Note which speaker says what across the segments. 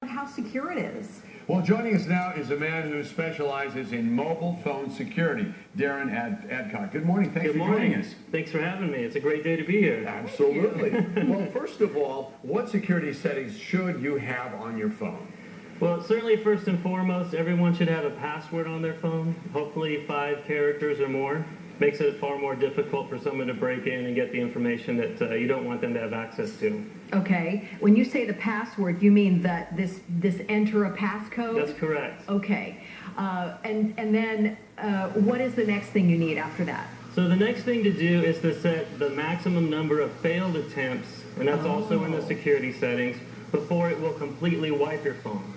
Speaker 1: how secure it is.
Speaker 2: Well, joining us now is a man who specializes in mobile phone security, Darin Adcock. Good morning. Thanks for joining us.
Speaker 3: Thanks for having me. It's a great day to be here.
Speaker 2: Absolutely. Well, first of all, what security settings should you have on your phone?
Speaker 3: Well, certainly first and foremost, everyone should have a password on their phone, hopefully 5 characters or more. Makes it far more difficult for someone to break in and get the information that you don't want them to have access to.
Speaker 1: Okay. When you say the password, you mean that this enter a passcode?
Speaker 3: That's correct.
Speaker 1: Okay. And then what is the next thing you need after that?
Speaker 3: So the next thing to do is to set the maximum number of failed attempts, and that's also in the security settings, before it will completely wipe your phone.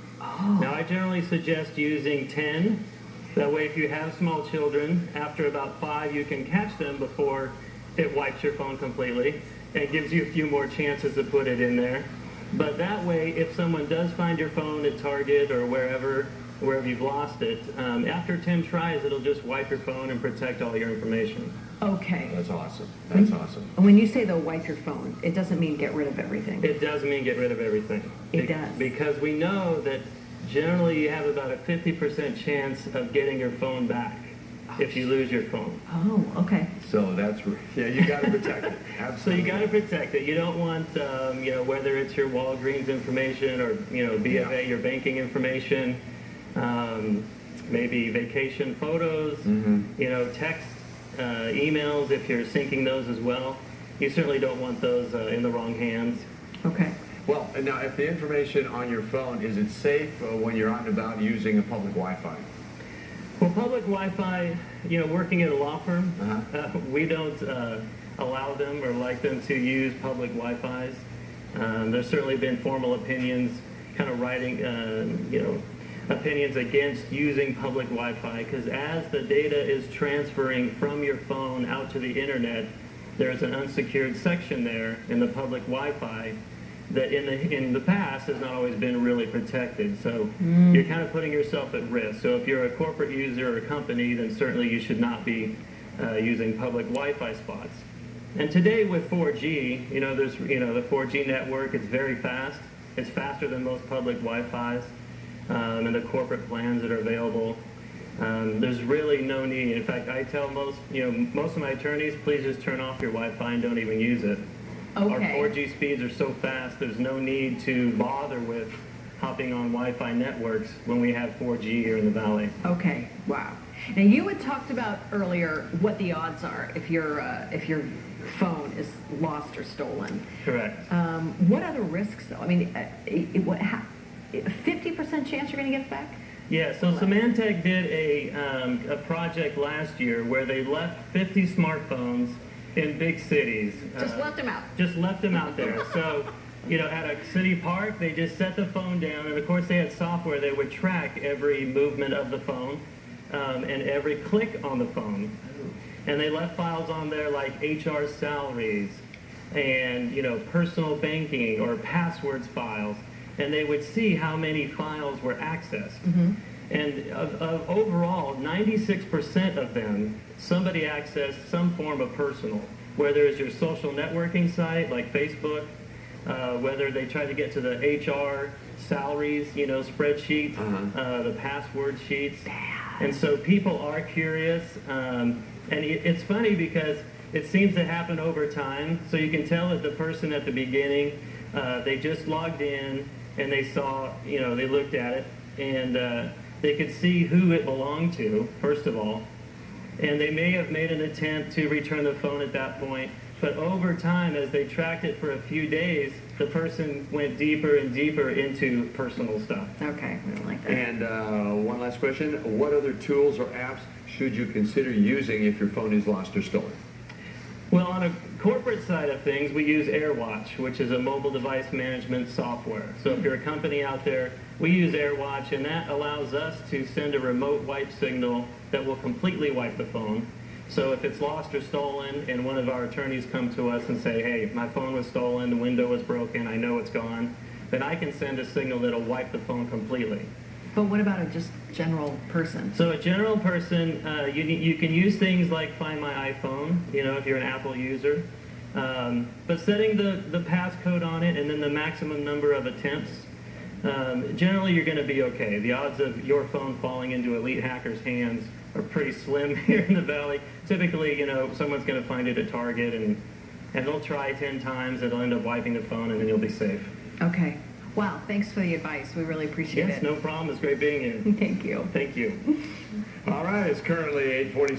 Speaker 3: Now, I generally suggest using 10. That way, if you have small children, after about 5, you can catch them before it wipes your phone completely. And gives you a few more chances to put it in there. But that way, if someone does find your phone at Target or wherever you've lost it, after 10 tries, it'll just wipe your phone and protect all your information.
Speaker 1: Okay.
Speaker 2: That's awesome. That's awesome.
Speaker 1: When you say they'll wipe your phone, it doesn't mean get rid of everything.
Speaker 3: It does mean get rid of everything.
Speaker 1: It does.
Speaker 3: Because we know that generally you have about a 50% chance of getting your phone back if you lose your phone.
Speaker 1: Oh, okay.
Speaker 2: So that's, yeah, you got to protect it. Absolutely.
Speaker 3: So you got to protect it. You don't want, whether it's your Walgreens information or, B of A, your banking information, maybe vacation photos, text, emails, if you're syncing those as well. You certainly don't want those in the wrong hands.
Speaker 1: Okay.
Speaker 2: Well, now, if the information on your phone, is it safe when you're out and about using a public Wi-Fi?
Speaker 3: Well, public Wi-Fi, working at a law firm, we don't allow them or like them to use public Wi-Fis. There's certainly been formal opinions kind of writing, opinions against using public Wi-Fi, because as the data is transferring from your phone out to the internet, there's an unsecured section there in the public Wi-Fi that in the past has not always been really protected. So you're kind of putting yourself at risk. So if you're a corporate user or a company, then certainly you should not be using public Wi-Fi spots. And today with 4G, there's the 4G network. It's very fast. It's faster than most public Wi-Fis and the corporate plans that are available. There's really no need. In fact, I tell most of my attorneys, please just turn off your Wi-Fi and don't even use it.
Speaker 1: Okay.
Speaker 3: Our 4G speeds are so fast, there's no need to bother with hopping on Wi-Fi networks when we have 4G here in the Valley.
Speaker 1: Okay, wow. Now, you had talked about earlier what the odds are if your phone is lost or stolen.
Speaker 3: Correct.
Speaker 1: What other risks, though? I mean, 50% chance you're going to get it back?
Speaker 3: Yeah, so Symantec did a project last year where they left 50 smartphones in big cities.
Speaker 1: Just left them out.
Speaker 3: Just left them out there. So, at a city park, they just set the phone down, and of course they had software that would track every movement of the phone and every click on the phone. And they left files on there like HR salaries and, personal banking or passwords files, and they would see how many files were accessed. And of overall, 96% of them, somebody accessed some form of personal, whether it's your social networking site like Facebook, whether they try to get to the HR salaries, spreadsheet, the password sheets. And so people are curious. And it's funny because it seems to happen over time. So you can tell that the person at the beginning, they just logged in and they saw, they looked at it and they could see who it belonged to, first of all, and they may have made an attempt to return the phone at that point, but over time, as they tracked it for a few days, the person went deeper and deeper into personal stuff.
Speaker 1: Okay, I don't like that.
Speaker 2: And one last question, what other tools or apps should you consider using if your phone is lost or stolen?
Speaker 3: Well, on a corporate side of things, we use AirWatch, which is a mobile device management software. So if you're a company out there, we use AirWatch, and that allows us to send a remote wipe signal that will completely wipe the phone. So if it's lost or stolen, and one of our attorneys come to us and say, hey, my phone was stolen, the window was broken, I know it's gone, then I can send a signal that'll wipe the phone completely.
Speaker 1: But what about a just general person?
Speaker 3: So a general person, you can use things like Find My iPhone, if you're an Apple user. But setting the passcode on it and then the maximum number of attempts generally you're going to be okay. The odds of your phone falling into elite hackers' hands are pretty slim here in the Valley. Typically, someone's going to find it at Target, and they'll try 10 times, and they'll end up wiping the phone, and then you'll be safe.
Speaker 1: Okay. Wow, thanks for the advice. We really appreciate it.
Speaker 3: Yes, no problem. It's great being here.
Speaker 1: Thank you.
Speaker 3: Thank you.
Speaker 2: All right, it's currently 8:40.